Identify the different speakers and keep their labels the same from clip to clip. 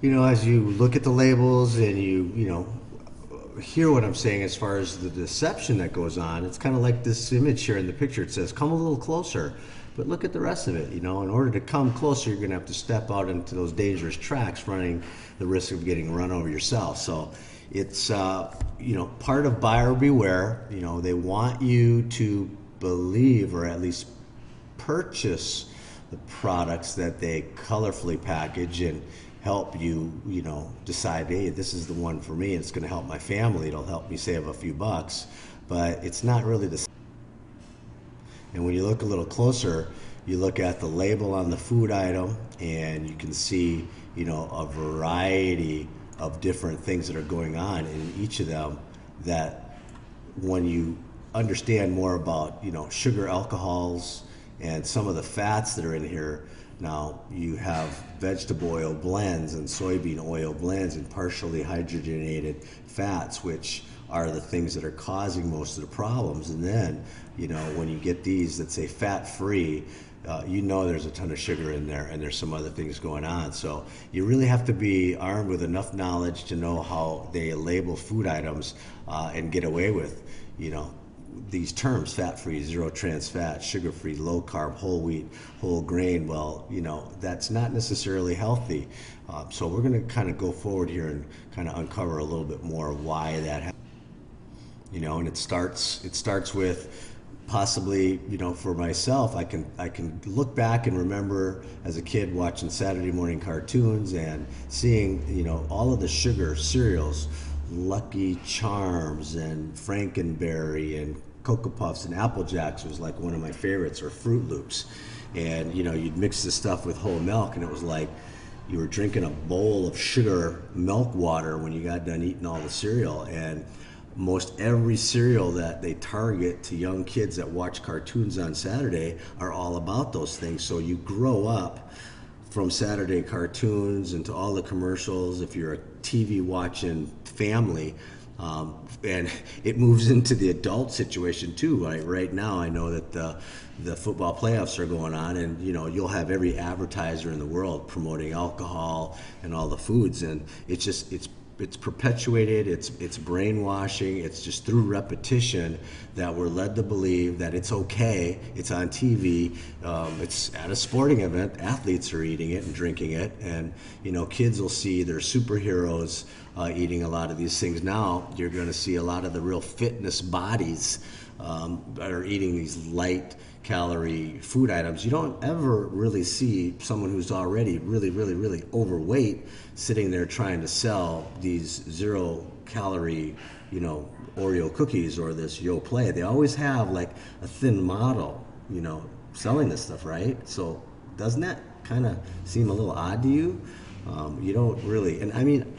Speaker 1: as you look at the labels and you hear what I'm saying as far as the deception that goes on, it's kind of like this image here in the picture. It says, come a little closer, but look at the rest of it. In order to come closer, you're going to have to step out into those dangerous tracks, running the risk of getting run over yourself. So it's, part of buyer beware. They want you to believe, or at least purchase, the products that they colorfully package and help you, decide, hey, this is the one for me. It's going to help my family. It'll help me save a few bucks, but it's not really the. And when you look a little closer, you look at the label on the food item, and you can see, a variety of different things that are going on in each of them. That when you understand more about, sugar, alcohols, and some of the fats that are in here. Now, you have vegetable oil blends and soybean oil blends and partially hydrogenated fats, which are the things that are causing most of the problems. And then, when you get these that say fat-free, there's a ton of sugar in there, and there's some other things going on. So you really have to be armed with enough knowledge to know how they label food items and get away with, these terms: fat-free, zero trans fat, sugar-free, low carb, whole wheat, whole grain. Well, that's not necessarily healthy. So we're going to kind of go forward here and kind of uncover a little bit more of why that happens. And it starts with possibly, for myself, I can look back and remember as a kid watching Saturday morning cartoons and seeing, all of the sugar cereals, Lucky Charms and Frankenberry and Cocoa Puffs and Apple Jacks was like one of my favorites, or Fruit Loops. And you'd mix this stuff with whole milk, and it was like you were drinking a bowl of sugar milk water when you got done eating all the cereal. And most every cereal that they target to young kids that watch cartoons on Saturday are all about those things. So you grow up from Saturday cartoons into all the commercials, if you're a TV watching family, and it moves into the adult situation too. Right now, I know that the football playoffs are going on, and you'll have every advertiser in the world promoting alcohol and all the foods, and it's perpetuated, it's brainwashing. It's just through repetition that we're led to believe that it's okay. It's on TV, it's at a sporting event, athletes are eating it and drinking it, and kids will see their superheroes eating a lot of these things. Now you're going to see a lot of the real fitness bodies that are eating these light calorie food items. You don't ever really see someone who's already really, really, really overweight sitting there trying to sell these 0 calorie, Oreo cookies or this Yoplait. They always have like a thin model, selling this stuff, right? So doesn't that kind of seem a little odd to you? You don't really, and I mean,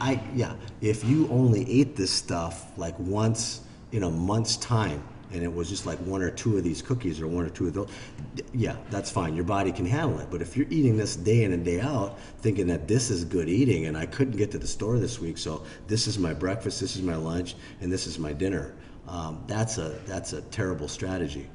Speaker 1: if you only ate this stuff like once in a month's time, and it was just like 1 or 2 of these cookies or 1 or 2 of those, yeah, that's fine. Your body can handle it. But if you're eating this day in and day out, thinking that this is good eating, and I couldn't get to the store this week, so this is my breakfast, this is my lunch, and this is my dinner, that's a terrible strategy.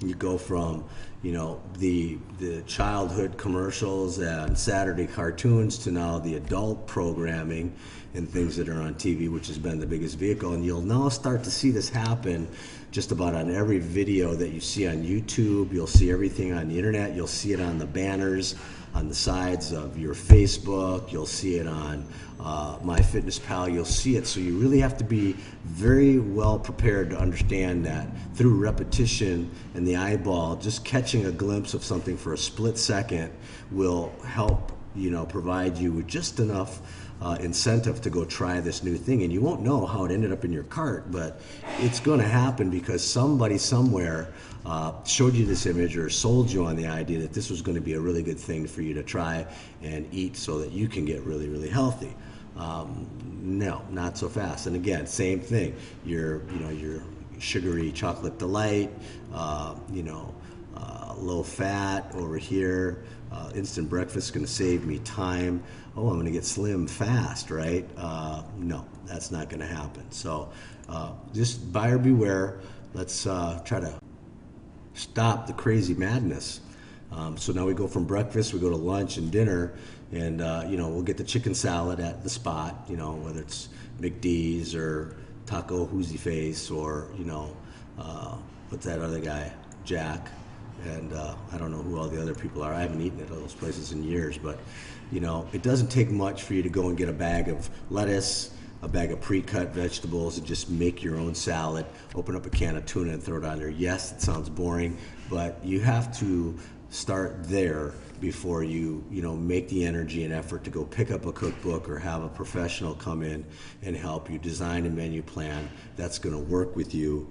Speaker 1: You go from, the childhood commercials and Saturday cartoons to now the adult programming and things that are on TV, which has been the biggest vehicle. And you'll now start to see this happen just about on every video that you see on YouTube. You'll see everything on the internet. You'll see it on the banners on the sides of your Facebook. You'll see it on MyFitnessPal. You'll see it. So you really have to be very well prepared to understand that through repetition and the eyeball, just catching a glimpse of something for a split second will help, provide you with just enough incentive to go try this new thing. And you won't know how it ended up in your cart, but it's going to happen because somebody somewhere showed you this image or sold you on the idea that this was going to be a really good thing for you to try and eat so that you can get really, really healthy. No, not so fast. And again, same thing. Your sugary chocolate delight, low fat over here. Instant breakfast is going to save me time. Oh, I'm going to get slim fast, right? No, that's not going to happen. So just buyer beware. Let's try to stop the crazy madness. So now we go from breakfast, we go to lunch and dinner, and you know, we'll get the chicken salad at the spot, you know, whether it's McD's or Taco Hoozy Face, or you know, what's that other guy, Jack, and I don't know who all the other people are. I haven't eaten at those places in years, but you know, it doesn't take much for you to go and get a bag of lettuce, a bag of pre-cut vegetables, and just make your own salad. Open up a can of tuna and throw it on there. Yes, it sounds boring, but you have to start there before you know, make the energy and effort to go pick up a cookbook or have a professional come in and help you design a menu plan that's going to work with you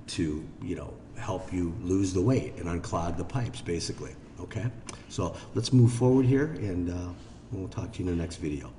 Speaker 1: to, you know, help you lose the weight and unclog the pipes, basically. Okay, so let's move forward here, and we'll talk to you in the next video.